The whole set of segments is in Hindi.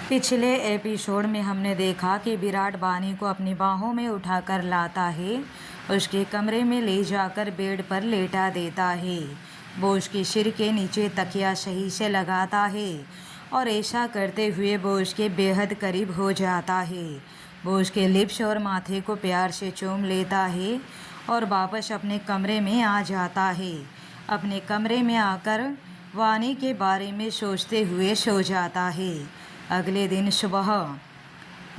पिछले एपिसोड में हमने देखा कि विराट बानी को अपनी बाहों में उठाकर लाता है, उसके कमरे में ले जाकर बेड पर लेटा देता है। वो उसके सिर के नीचे तकिया सही से लगाता है और ऐसा करते हुए वो उसके बेहद करीब हो जाता है। वो उसके लिप्स और माथे को प्यार से चूम लेता है और वापस अपने कमरे में आ जाता है। अपने कमरे में आकर वानी के बारे में सोचते हुए सो जाता है। अगले दिन सुबह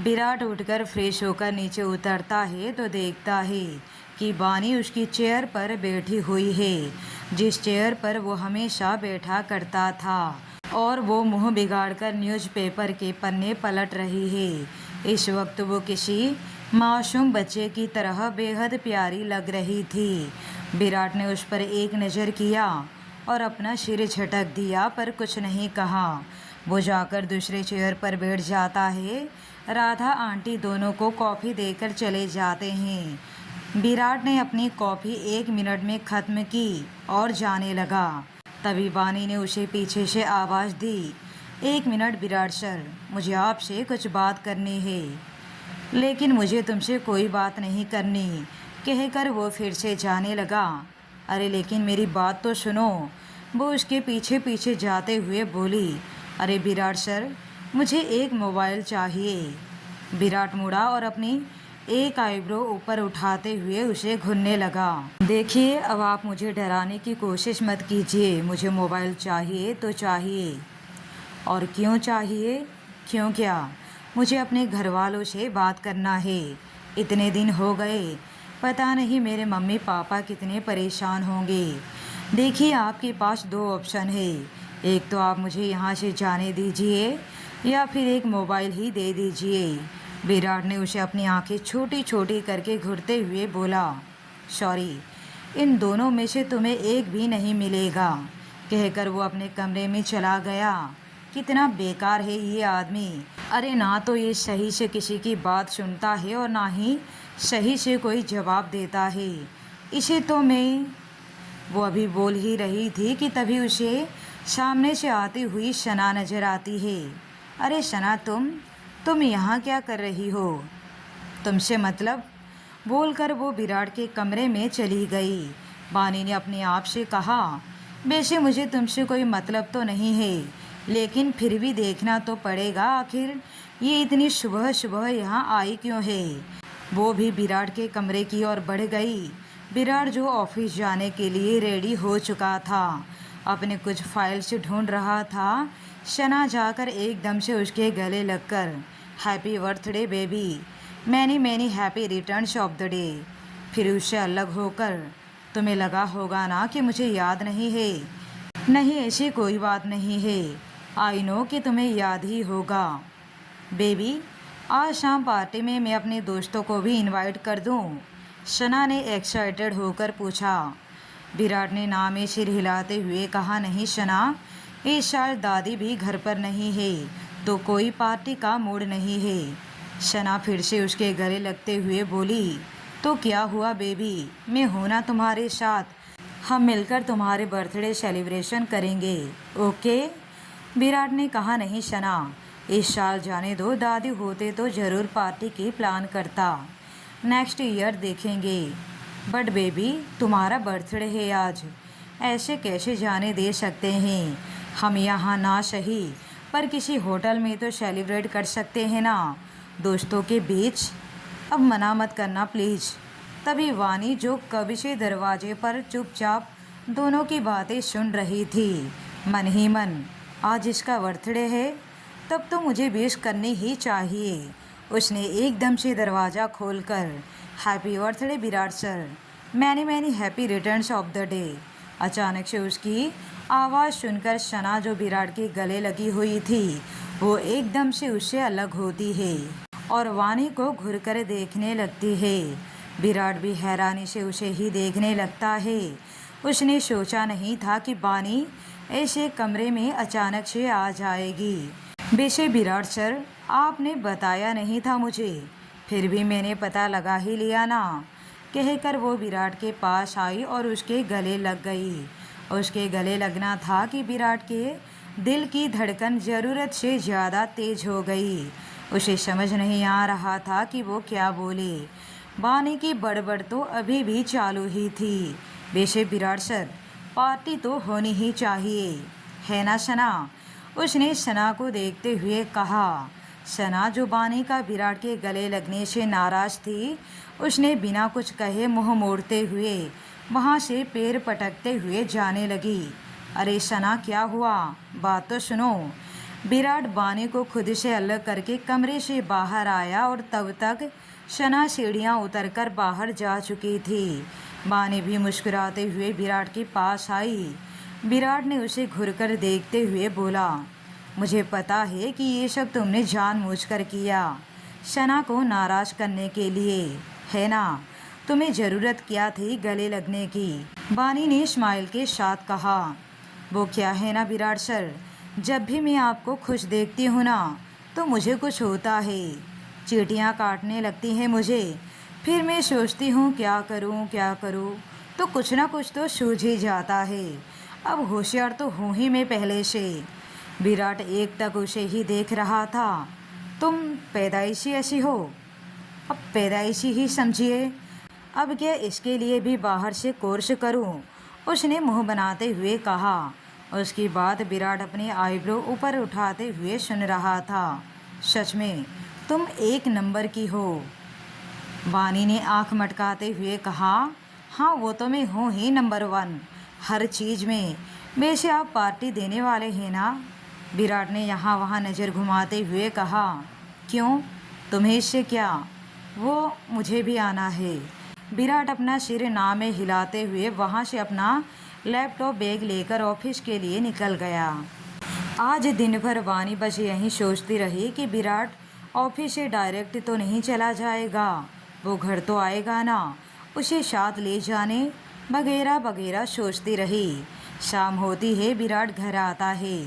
विराट उठकर फ्रेश होकर नीचे उतरता है तो देखता है कि वानी उसकी चेयर पर बैठी हुई है, जिस चेयर पर वो हमेशा बैठा करता था, और वो मुंह बिगाड़कर न्यूज़पेपर के पन्ने पलट रही है। इस वक्त वो किसी मासूम बच्चे की तरह बेहद प्यारी लग रही थी। विराट ने उस पर एक नज़र किया और अपना सिर झटक दिया पर कुछ नहीं कहा। वो जाकर दूसरे चेयर पर बैठ जाता है। राधा आंटी दोनों को कॉफ़ी देकर चले जाते हैं। विराट ने अपनी कॉफ़ी 1 मिनट में ख़त्म की और जाने लगा। तभी वानी ने उसे पीछे से आवाज़ दी, 1 मिनट विराट सर, मुझे आपसे कुछ बात करनी है। लेकिन मुझे तुमसे कोई बात नहीं करनी, कहकर वो फिर से जाने लगा। अरे लेकिन मेरी बात तो सुनो, वो उसके पीछे पीछे जाते हुए बोली। अरे विराट सर, मुझे एक मोबाइल चाहिए। विराट मुड़ा और अपनी एक आईब्रो ऊपर उठाते हुए उसे घूरने लगा। देखिए, अब आप मुझे डराने की कोशिश मत कीजिए। मुझे मोबाइल चाहिए तो चाहिए। और क्यों चाहिए? क्यों क्या? मुझे अपने घर वालों से बात करना है। इतने दिन हो गए, पता नहीं मेरे मम्मी पापा कितने परेशान होंगे। देखिए, आपके पास 2 ऑप्शन है। एक तो आप मुझे यहाँ से जाने दीजिए या फिर एक मोबाइल ही दे दीजिए। विराट ने उसे अपनी आंखें छोटी छोटी करके घूरते हुए बोला, सॉरी, इन दोनों में से तुम्हें एक भी नहीं मिलेगा, कहकर वो अपने कमरे में चला गया। कितना बेकार है ये आदमी। अरे ना तो ये सही से किसी की बात सुनता है और ना ही सही से कोई जवाब देता है। इसे तो मैं वो अभी बोल ही रही थी कि तभी उसे सामने से आती हुई सना नजर आती है। अरे सना, तुम यहाँ क्या कर रही हो? तुमसे मतलब, बोलकर वो विराट के कमरे में चली गई। वानी ने अपने आप से कहा, वैसे मुझे तुमसे कोई मतलब तो नहीं है, लेकिन फिर भी देखना तो पड़ेगा, आखिर ये इतनी सुबह सुबह यहाँ आई क्यों है। वो भी विराट के कमरे की ओर बढ़ गई। विराट जो ऑफिस जाने के लिए रेडी हो चुका था, अपने कुछ फाइल्स ढूंढ रहा था। सना जाकर एकदम से उसके गले लगकर, happy birthday baby, many many happy returns of the day. फिर उससे अलग होकर, तुम्हें लगा होगा ना कि मुझे याद नहीं है। नहीं, ऐसी कोई बात नहीं है। आई नो कि तुम्हें याद ही होगा। बेबी, आज शाम पार्टी में मैं अपने दोस्तों को भी इनवाइट कर दूं? सना ने एक्साइटेड होकर पूछा। विराट ने ना में सिर हिलाते हुए कहा, नहीं सना, इस साल दादी भी घर पर नहीं है, तो कोई पार्टी का मूड नहीं है। सना फिर से उसके गले लगते हुए बोली, तो क्या हुआ बेबी, मैं हूं ना तुम्हारे साथ, हम मिलकर तुम्हारे बर्थडे सेलिब्रेशन करेंगे, ओके? विराट ने कहा, नहीं सना, इस साल जाने दो, दादी होते तो ज़रूर पार्टी की प्लान करता, नेक्स्ट ईयर देखेंगे। बट बेबी, तुम्हारा बर्थडे है आज, ऐसे कैसे जाने दे सकते हैं? हम यहाँ ना सही पर किसी होटल में तो सेलिब्रेट कर सकते हैं ना, दोस्तों के बीच। अब मना मत करना प्लीज़। तभी वानी, जो कब से दरवाजे पर चुपचाप दोनों की बातें सुन रही थी, मन ही मन, आज इसका बर्थडे है, तब तो मुझे विश करनी ही चाहिए। उसने एकदम से दरवाज़ा खोलकर, happy birthday Virat sir, many many happy returns of the day. अचानक से उसकी आवाज़ सुनकर सना, जो विराट के गले लगी हुई थी, वो एकदम से उससे अलग होती है और वानी को घुरकर देखने लगती है। विराट भी हैरानी से उसे ही देखने लगता है। उसने सोचा नहीं था कि वानी ऐसे कमरे में अचानक से आ जाएगी। वैसे विराट सर, आपने बताया नहीं था मुझे, फिर भी मैंने पता लगा ही लिया ना, कहकर वो विराट के पास आई और उसके गले लग गई। उसके गले लगना था कि विराट के दिल की धड़कन ज़रूरत से ज़्यादा तेज हो गई। उसे समझ नहीं आ रहा था कि वो क्या बोले। बानी की बड़बड़ तो अभी भी चालू ही थी। वैसे विराट सर, पार्टी तो होनी ही चाहिए, है ना सना? उसने सना को देखते हुए कहा। सना, जो बानी का विराट के गले लगने से नाराज़ थी, उसने बिना कुछ कहे मुंह मोड़ते हुए वहाँ से पैर पटकते हुए जाने लगी। अरे सना, क्या हुआ? बात तो सुनो। विराट बानी को खुद से अलग करके कमरे से बाहर आया और तब तक सना सीढ़ियाँ उतरकर बाहर जा चुकी थी। बानी भी मुस्कुराते हुए विराट के पास आई। विराट ने उसे घुरकर देखते हुए बोला, मुझे पता है कि ये सब तुमने जानबूझकर किया, सना को नाराज़ करने के लिए, है ना? तुम्हें ज़रूरत क्या थी गले लगने की? बानी ने स्माइल के साथ कहा। वो क्या है ना विराट सर, जब भी मैं आपको खुश देखती हूँ ना, तो मुझे कुछ होता है, चींटियाँ काटने लगती हैं मुझे। फिर मैं सोचती हूँ क्या करूँ, तो कुछ ना कुछ तो सूझ ही जाता है। अब होशियार तो हूँ ही मैं पहले से। विराट एक टक उसे ही देख रहा था। तुम पैदाइशी ऐसी हो? अब पैदाइशी ही समझिए। अब क्या इसके लिए भी बाहर से कोर्स करूं? उसने मुंह बनाते हुए कहा। उसकी बात विराट अपनी आईब्रो ऊपर उठाते हुए सुन रहा था। सच में तुम एक नंबर की हो, वानी ने आंख मटकाते हुए कहा। हाँ, वो तो मैं हूँ ही नंबर 1 हर चीज़ में। वैसे आप पार्टी देने वाले हैं ना? विराट ने यहाँ वहाँ नज़र घुमाते हुए कहा। क्यों, तुम्हें इससे क्या? वो मुझे भी आना है। विराट अपना सिर ना में हिलाते हुए वहाँ से अपना लैपटॉप बैग लेकर ऑफिस के लिए निकल गया। आज दिन भर वानी बस यहीं सोचती रही कि विराट ऑफिस से डायरेक्ट तो नहीं चला जाएगा, वो घर तो आएगा ना, उसे साथ ले जाने वगैरह वगैरह सोचती रही। शाम होती है, विराट घर आता है।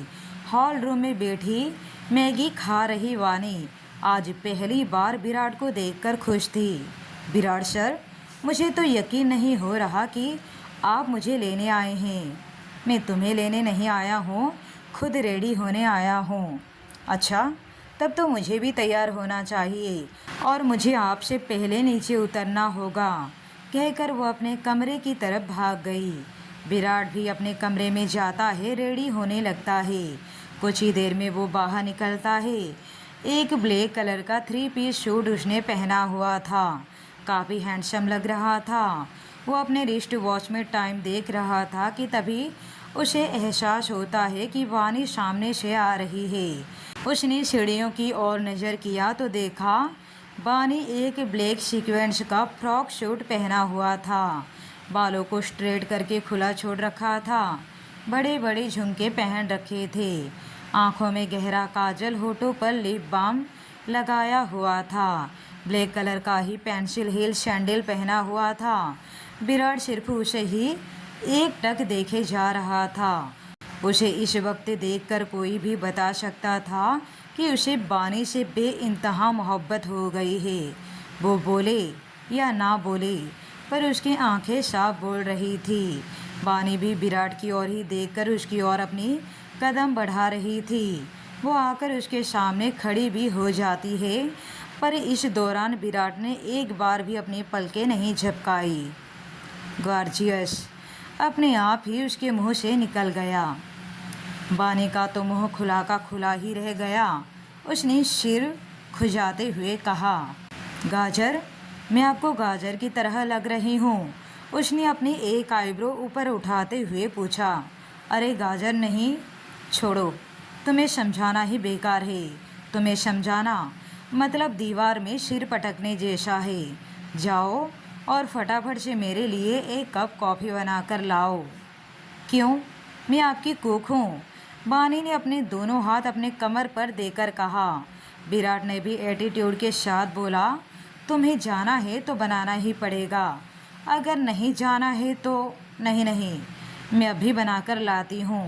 हॉल रूम में बैठी मैगी खा रही वानी आज पहली बार विराट को देखकर खुश थी। विराट सर, मुझे तो यकीन नहीं हो रहा कि आप मुझे लेने आए हैं। मैं तुम्हें लेने नहीं आया हूँ, खुद रेडी होने आया हूँ। अच्छा, तब तो मुझे भी तैयार होना चाहिए और मुझे आपसे पहले नीचे उतरना होगा, कहकर वो अपने कमरे की तरफ भाग गई। विराट भी अपने कमरे में जाता है, रेडी होने लगता है। कुछ ही देर में वो बाहर निकलता है। एक ब्लैक कलर का 3 पीस सूट उसने पहना हुआ था, काफ़ी हैंडसम लग रहा था। वो अपने रिस्ट वॉच में टाइम देख रहा था कि तभी उसे एहसास होता है कि वानी सामने से आ रही है। उसने सीढ़ियों की ओर नज़र किया तो देखा वानी एक ब्लैक सीक्वेंस का फ्रॉक सूट पहना हुआ था, बालों को स्ट्रेट करके खुला छोड़ रखा था, बड़े बड़े झुमके पहन रखे थे, आँखों में गहरा काजल, होठों पर लिप बाम लगाया हुआ था, ब्लैक कलर का ही पेंसिल हील सैंडल पहना हुआ था। विराट सिर्फ उसे ही एक टक देखे जा रहा था। उसे इस वक्त देखकर कोई भी बता सकता था कि उसे बानी से बेइंतहा मोहब्बत हो गई है। वो बोले या ना बोले, पर उसकी आंखें साफ बोल रही थी। बानी भी विराट की ओर ही देखकर उसकी ओर अपनी कदम बढ़ा रही थी। वो आकर उसके सामने खड़ी भी हो जाती है, पर इस दौरान विराट ने एक बार भी अपनी पलकें नहीं झपकाई। गॉर्जियस अपने आप ही उसके मुंह से निकल गया। बानी का तो मुंह खुला का खुला ही रह गया। उसने सिर खुजाते हुए कहा, गाजर, मैं आपको गाजर की तरह लग रही हूँ? उसने अपनी एक आईब्रो ऊपर उठाते हुए पूछा। अरे गाजर नहीं, छोड़ो, तुम्हें समझाना ही बेकार है। तुम्हें समझाना मतलब दीवार में सिर पटकने जैसा है। जाओ और फटाफट से मेरे लिए एक कप कॉफ़ी बनाकर लाओ। क्यों, मैं आपकी कुक हूँ? बानी ने अपने दोनों हाथ अपने कमर पर देकर कहा। विराट ने भी एटीट्यूड के साथ बोला, तुम्हें जाना है तो बनाना ही पड़ेगा, अगर नहीं जाना है तो नहीं, मैं अभी बनाकर लाती हूँ।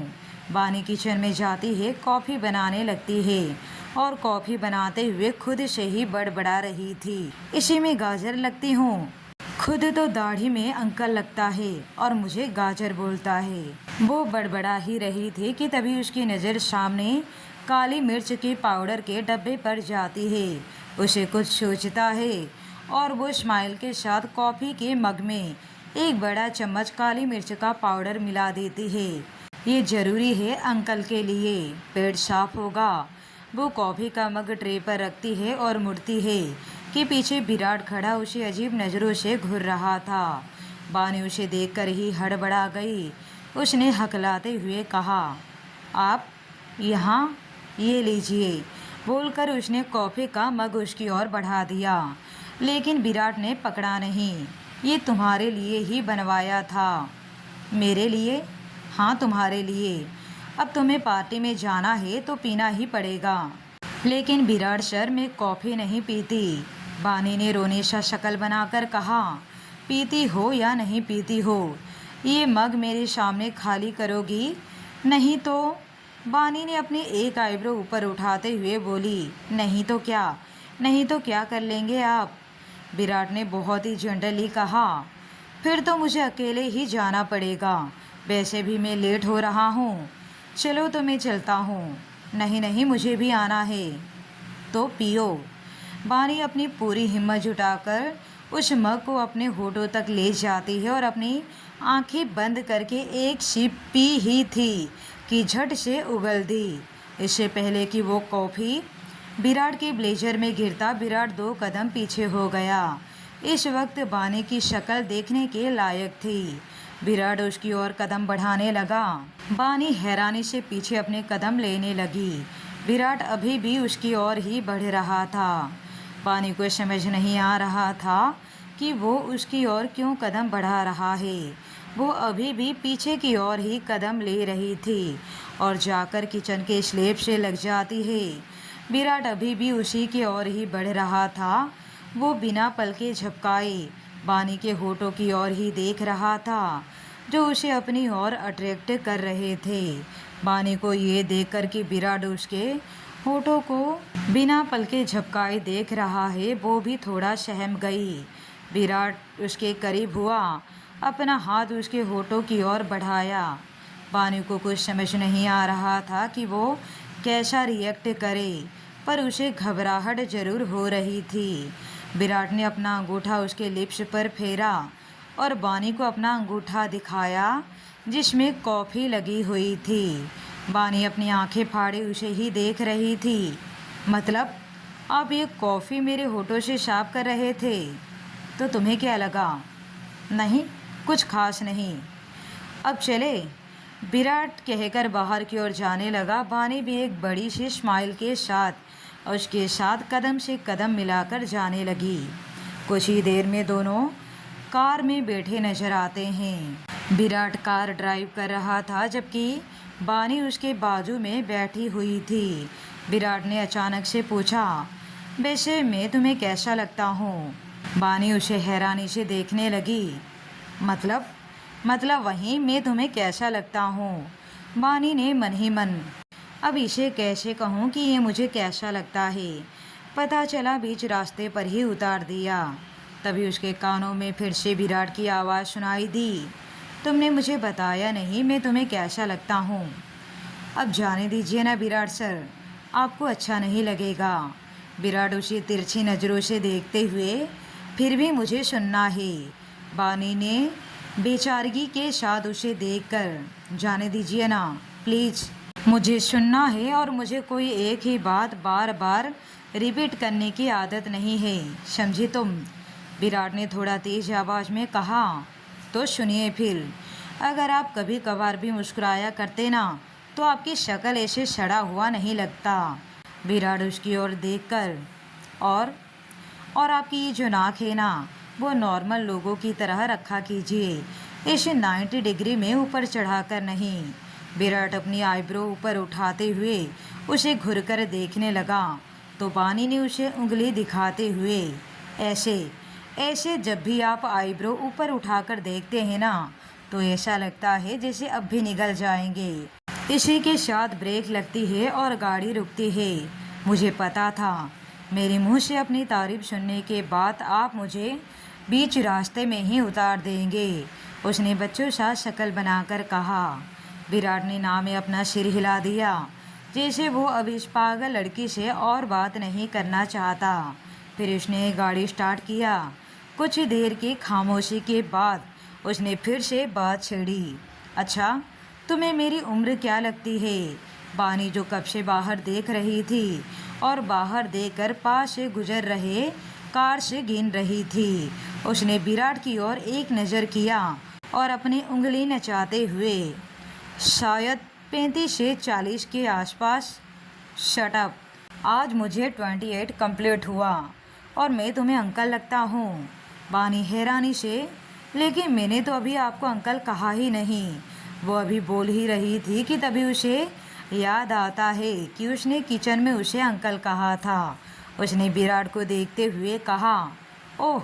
बानी किचन में जाती है, कॉफ़ी बनाने लगती है और कॉफ़ी बनाते हुए खुद से ही बड़बड़ा रही थी। इसी में गाजर लगती हूँ, खुद तो दाढ़ी में अंकल लगता है और मुझे गाजर बोलता है। वो बड़बड़ा ही रही थी कि तभी उसकी नज़र सामने काली मिर्च के पाउडर के डब्बे पर जाती है। उसे कुछ सोचता है और वो स्माइल के साथ कॉफ़ी के मग में एक बड़ा चम्मच काली मिर्च का पाउडर मिला देती है। ये ज़रूरी है अंकल के लिए, पेट साफ होगा। वो कॉफ़ी का मग ट्रे पर रखती है और मुड़ती है कि पीछे विराट खड़ा उसे अजीब नज़रों से घूर रहा था। बानी उसे देखकर ही हड़बड़ा गई। उसने हकलाते हुए कहा, आप यहाँ, ये लीजिए। बोलकर उसने कॉफ़ी का मग उसकी ओर बढ़ा दिया, लेकिन विराट ने पकड़ा नहीं। ये तुम्हारे लिए ही बनवाया था। मेरे लिए? हाँ, तुम्हारे लिए। अब तुम्हें पार्टी में जाना है तो पीना ही पड़ेगा। लेकिन विराट सर, मैं कॉफ़ी नहीं पीती। बानी ने रोने सा शक्ल बनाकर कहा, पीती हो या नहीं पीती हो, ये मग मेरे सामने खाली करोगी? नहीं तो? बानी ने अपनी एक आईब्रो ऊपर उठाते हुए बोली, नहीं तो क्या? नहीं तो क्या कर लेंगे आप? विराट ने बहुत ही जेंटली कहा, फिर तो मुझे अकेले ही जाना पड़ेगा। वैसे भी मैं लेट हो रहा हूँ। चलो तो मैं चलता हूँ। नहीं नहीं, मुझे भी आना है। तो पियो। बानी अपनी पूरी हिम्मत जुटाकर उस मग को अपने होठों तक ले जाती है और अपनी आंखें बंद करके एक सिप पी ही थी कि झट से उगल दी। इससे पहले कि वो कॉफ़ी विराट के ब्लेजर में गिरता, विराट 2 कदम पीछे हो गया। इस वक्त बानी की शक्ल देखने के लायक थी। विराट उसकी ओर कदम बढ़ाने लगा। बानी हैरानी से पीछे अपने कदम लेने लगी। विराट अभी भी उसकी ओर ही बढ़ रहा था। बानी को समझ नहीं आ रहा था कि वो उसकी ओर क्यों कदम बढ़ा रहा है। वो अभी भी पीछे की ओर ही कदम ले रही थी और जाकर किचन के स्लैब से लग जाती है। विराट अभी भी उसी की ओर ही बढ़ रहा था। वो बिना पलके झपकाए बानी के होठों की ओर ही देख रहा था, जो उसे अपनी ओर अट्रैक्ट कर रहे थे। बानी को ये देखकर कि विराट उसके होठों को बिना पलके झपकाए देख रहा है, वो भी थोड़ा सहम गई। विराट उसके करीब हुआ, अपना हाथ उसके होठों की ओर बढ़ाया। बानी को कुछ समझ नहीं आ रहा था कि वो कैसा रिएक्ट करे, पर उसे घबराहट ज़रूर हो रही थी। विराट ने अपना अंगूठा उसके लिप्स पर फेरा और बानी को अपना अंगूठा दिखाया जिसमें कॉफ़ी लगी हुई थी। बानी अपनी आंखें फाड़े उसे ही देख रही थी। मतलब आप ये कॉफ़ी मेरे होठों से साफ कर रहे थे, तो तुम्हें क्या लगा? नहीं, कुछ खास नहीं। अब चले, विराट कहकर बाहर की ओर जाने लगा। बानी भी एक बड़ी सी स्माइल के साथ उसके साथ कदम से कदम मिलाकर जाने लगी। कुछ ही देर में दोनों कार में बैठे नजर आते हैं। विराट कार ड्राइव कर रहा था, जबकि बानी उसके बाजू में बैठी हुई थी। विराट ने अचानक से पूछा, वैसे मैं तुम्हें कैसा लगता हूँ? बानी उसे हैरानी से देखने लगी। मतलब वही, मैं तुम्हें कैसा लगता हूँ? बानी ने मन ही मन, अब इसे कैसे कहूँ कि ये मुझे कैसा लगता है, पता चला बीच रास्ते पर ही उतार दिया। तभी उसके कानों में फिर से विराट की आवाज़ सुनाई दी, तुमने मुझे बताया नहीं मैं तुम्हें कैसा लगता हूँ। अब जाने दीजिए ना विराट सर, आपको अच्छा नहीं लगेगा। विराट उसे तिरछी नज़रों से देखते हुए, फिर भी मुझे सुनना है। बानी ने बेचारगी के साथ उसे देखकर, जाने दीजिए ना प्लीज़, मुझे सुनना है और मुझे कोई एक ही बात बार बार रिपीट करने की आदत नहीं है, समझी तुम? विराट ने थोड़ा तेज आवाज़ में कहा। तो सुनिए फिर, अगर आप कभी कभार भी मुस्कुराया करते ना, तो आपकी शक्ल ऐसे सड़ा हुआ नहीं लगता। विराट उसकी ओर देखकर, और आपकी ये जो नाक है ना, वो नॉर्मल लोगों की तरह रखा कीजिए, ऐसे 90 डिग्री में ऊपर चढ़ाकर नहीं। विराट अपनी आईब्रो ऊपर उठाते हुए उसे घुरकर देखने लगा, तो बानी ने उसे उंगली दिखाते हुए, ऐसे जब भी आप आईब्रो ऊपर उठाकर देखते हैं ना, तो ऐसा लगता है जैसे अब भी निगल जाएंगे। इसी के साथ ब्रेक लगती है और गाड़ी रुकती है। मुझे पता था, मेरे मुंह से अपनी तारीफ सुनने के बाद आप मुझे बीच रास्ते में ही उतार देंगे, उसने बच्चों सा शक्ल बनाकर कहा। विराट ने ना में अपना सिर हिला दिया, जैसे वो अब इस पागल लड़की से और बात नहीं करना चाहता। फिर उसने गाड़ी स्टार्ट किया। कुछ देर की खामोशी के बाद उसने फिर से बात छेड़ी। अच्छा, तुम्हें मेरी उम्र क्या लगती है? बानी, जो कब से बाहर देख रही थी और बाहर देखकर पास से गुजर रहे कार से गिन रही थी, उसने विराट की ओर एक नज़र किया और अपनी उंगली नचाते हुए, शायद 35 से 40 के आसपास। शट अप, आज मुझे 28 कंप्लीट हुआ और मैं तुम्हें अंकल लगता हूँ? बानी हैरानी से, लेकिन मैंने तो अभी आपको अंकल कहा ही नहीं। वो अभी बोल ही रही थी कि तभी उसे याद आता है कि उसने किचन में उसे अंकल कहा था। उसने विराट को देखते हुए कहा, ओह,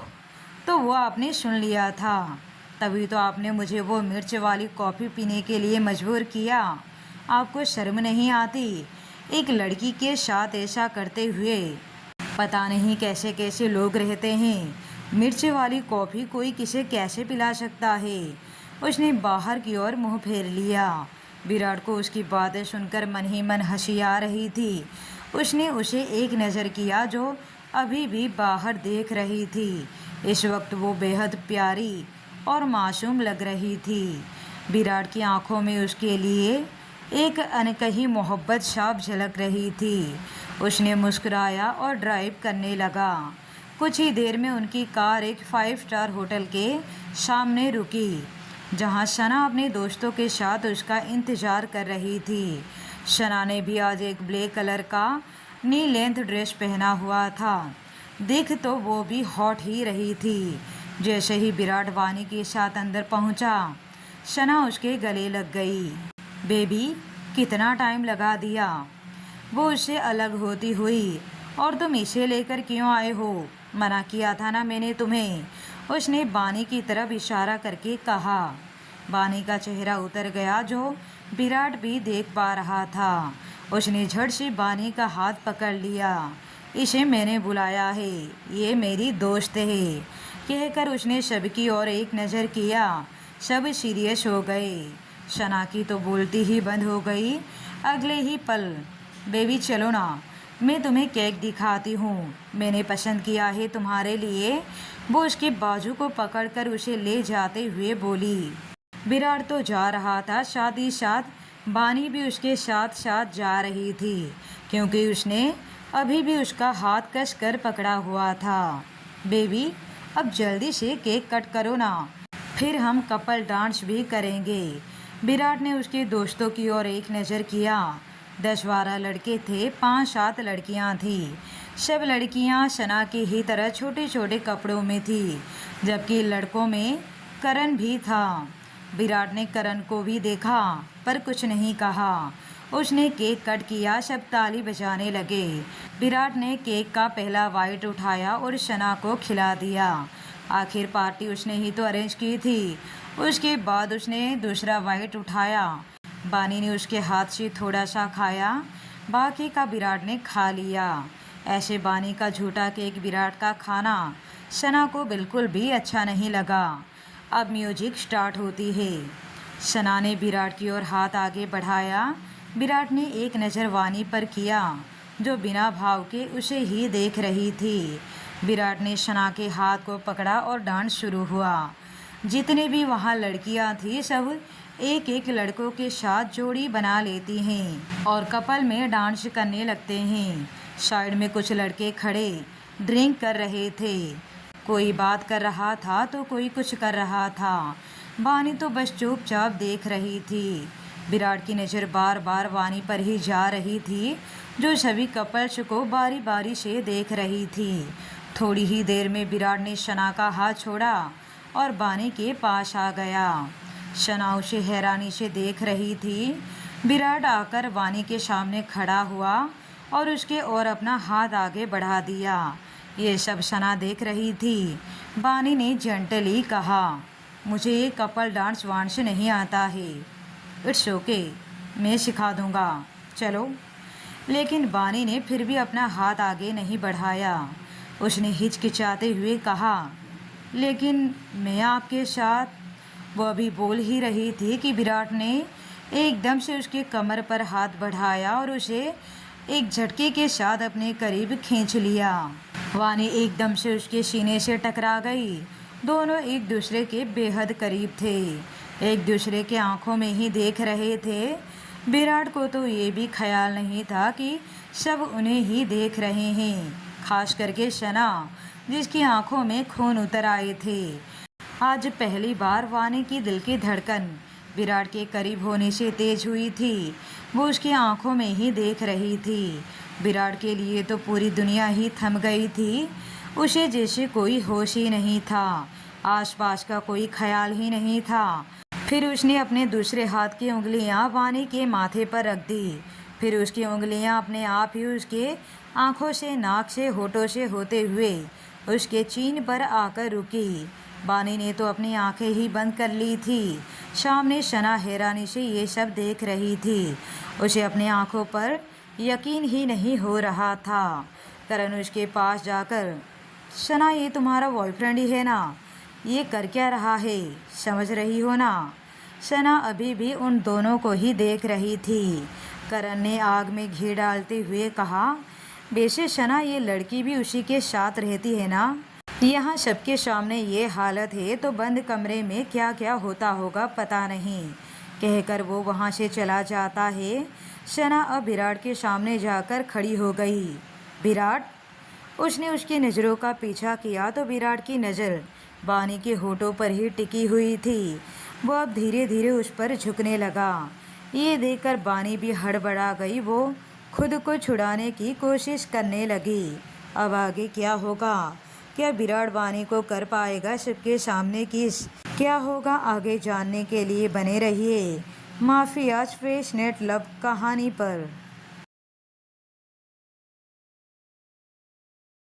तो वो आपने सुन लिया था, तभी तो आपने मुझे वो मिर्च वाली कॉफ़ी पीने के लिए मजबूर किया। आपको शर्म नहीं आती एक लड़की के साथ ऐसा करते हुए? पता नहीं कैसे कैसे लोग रहते हैं, मिर्च वाली कॉफ़ी कोई किसे कैसे पिला सकता है? उसने बाहर की ओर मुंह फेर लिया। विराट को उसकी बातें सुनकर मन ही मन हंसी आ रही थी। उसने उसे एक नज़र किया जो अभी भी बाहर देख रही थी। इस वक्त वो बेहद प्यारी और मासूम लग रही थी। विराट की आंखों में उसके लिए एक अनकही मोहब्बत साफ झलक रही थी। उसने मुस्कुराया और ड्राइव करने लगा। कुछ ही देर में उनकी कार एक 5 स्टार होटल के सामने रुकी, जहां सना अपने दोस्तों के साथ उसका इंतज़ार कर रही थी। सना ने भी आज एक ब्लैक कलर का नी लेंथ ड्रेस पहना हुआ था। दिख तो वो भी हॉट ही रही थी। जैसे ही विराट वानी के साथ अंदर पहुंचा, सना उसके गले लग गई। बेबी, कितना टाइम लगा दिया? वो उससे अलग होती हुई, और तुम इसे लेकर क्यों आए हो? मना किया था ना मैंने तुम्हें, उसने बानी की तरफ इशारा करके कहा। बानी का चेहरा उतर गया, जो विराट भी देख पा रहा था। उसने झट से बानी का हाथ पकड़ लिया। इसे मैंने बुलाया है, ये मेरी दोस्त है, कहकर उसने सबकी ओर एक नज़र किया। सब सीरियस हो गए। सना की तो बोलती ही बंद हो गई। अगले ही पल, बेबी चलो ना, मैं तुम्हें केक दिखाती हूँ, मैंने पसंद किया है तुम्हारे लिए। वो उसके बाजू को पकड़कर उसे ले जाते हुए बोली। विराट तो जा रहा था, साथ ही साथ बानी भी उसके साथ साथ जा रही थी, क्योंकि उसने अभी भी उसका हाथ कस कर पकड़ा हुआ था। बेबी, अब जल्दी से केक कट करो ना, फिर हम कपल डांस भी करेंगे। विराट ने उसके दोस्तों की ओर एक नज़र किया। 10-12 लड़के थे, 5-7 लड़कियां थीं। सब लड़कियां सना की ही तरह छोटे छोटे कपड़ों में थी, जबकि लड़कों में करण भी था। विराट ने करण को भी देखा, पर कुछ नहीं कहा। उसने केक कट किया, सब ताली बजाने लगे। विराट ने केक का पहला बाइट उठाया और सना को खिला दिया। आखिर पार्टी उसने ही तो अरेंज की थी। उसके बाद उसने दूसरा बाइट उठाया। बानी ने उसके हाथ से थोड़ा सा खाया, बाकी का विराट ने खा लिया। ऐसे बानी का झूठा केक विराट का खाना सना को बिल्कुल भी अच्छा नहीं लगा। अब म्यूजिक स्टार्ट होती है। सना ने विराट की ओर हाथ आगे बढ़ाया। विराट ने एक नज़र वानी पर किया, जो बिना भाव के उसे ही देख रही थी। विराट ने सना के हाथ को पकड़ा और डांस शुरू हुआ। जितने भी वहाँ लड़कियाँ थीं, सब एक एक लड़कों के साथ जोड़ी बना लेती हैं और कपल में डांस करने लगते हैं। साइड में कुछ लड़के खड़े ड्रिंक कर रहे थे। कोई बात कर रहा था तो कोई कुछ कर रहा था। वानी तो बस चुपचाप देख रही थी। विराट की नज़र बार बार वानी पर ही जा रही थी, जो सभी कपल्स को बारी बारी से देख रही थी। थोड़ी ही देर में विराट ने सना का हाथ छोड़ा और वानी के पास आ गया। सना उसे हैरानी से देख रही थी। विराट आकर वानी के सामने खड़ा हुआ और उसके ओर अपना हाथ आगे बढ़ा दिया। ये सब सना देख रही थी। वानी ने जेंटली कहा, मुझे ये कपल डांस वांस नहीं आता है। इट्स ओके, मैं सिखा दूंगा, चलो। लेकिन वानी ने फिर भी अपना हाथ आगे नहीं बढ़ाया। उसने हिचकिचाते हुए कहा, लेकिन मैं आपके साथ। वो अभी बोल ही रही थी कि विराट ने एकदम से उसकी कमर पर हाथ बढ़ाया और उसे एक झटके के साथ अपने करीब खींच लिया। वानी एकदम से उसके सीने से टकरा गई। दोनों एक दूसरे के बेहद करीब थे, एक दूसरे के आंखों में ही देख रहे थे। विराट को तो ये भी ख्याल नहीं था कि सब उन्हें ही देख रहे हैं, खास करके शना, जिसकी आंखों में खून उतर आए थे। आज पहली बार वानी की दिल की धड़कन विराट के करीब होने से तेज हुई थी। वो उसकी आंखों में ही देख रही थी। विराट के लिए तो पूरी दुनिया ही थम गई थी। उसे जैसे कोई होश ही नहीं था, आसपास का कोई ख्याल ही नहीं था। फिर उसने अपने दूसरे हाथ की उंगलियां वानी के माथे पर रख दी। फिर उसकी उंगलियां अपने आप ही उसके आंखों से, नाक से, होठों से होते हुए उसके चीन पर आकर रुकी। वानी ने तो अपनी आंखें ही बंद कर ली थी। सामने शना हैरानी से ये सब देख रही थी। उसे अपनी आंखों पर यकीन ही नहीं हो रहा था। करण उसके पास जाकर, शना, ये तुम्हारा बॉयफ्रेंड ही है ना? ये कर क्या रहा है, समझ रही हो ना? शना अभी भी उन दोनों को ही देख रही थी। करण ने आग में घी डालते हुए कहा, वैसे शना, ये लड़की भी उसी के साथ रहती है ना? यहाँ सबके सामने ये हालत है तो बंद कमरे में क्या क्या होता होगा पता नहीं, कहकर वो वहाँ से चला जाता है। शना अब विराट के सामने जाकर खड़ी हो गई। विराट! उसने उसकी नज़रों का पीछा किया तो विराट की नज़र वानी के होठों पर ही टिकी हुई थी। वो अब धीरे धीरे उस पर झुकने लगा। ये देखकर वानी भी हड़बड़ा गई। वो खुद को छुड़ाने की कोशिश करने लगी। अब आगे क्या होगा? क्या विराट वानी को कर पाएगा सबके सामने किस? क्या होगा आगे जानने के लिए बने रहिए माफियाज फ्रेश नेट लव कहानी पर।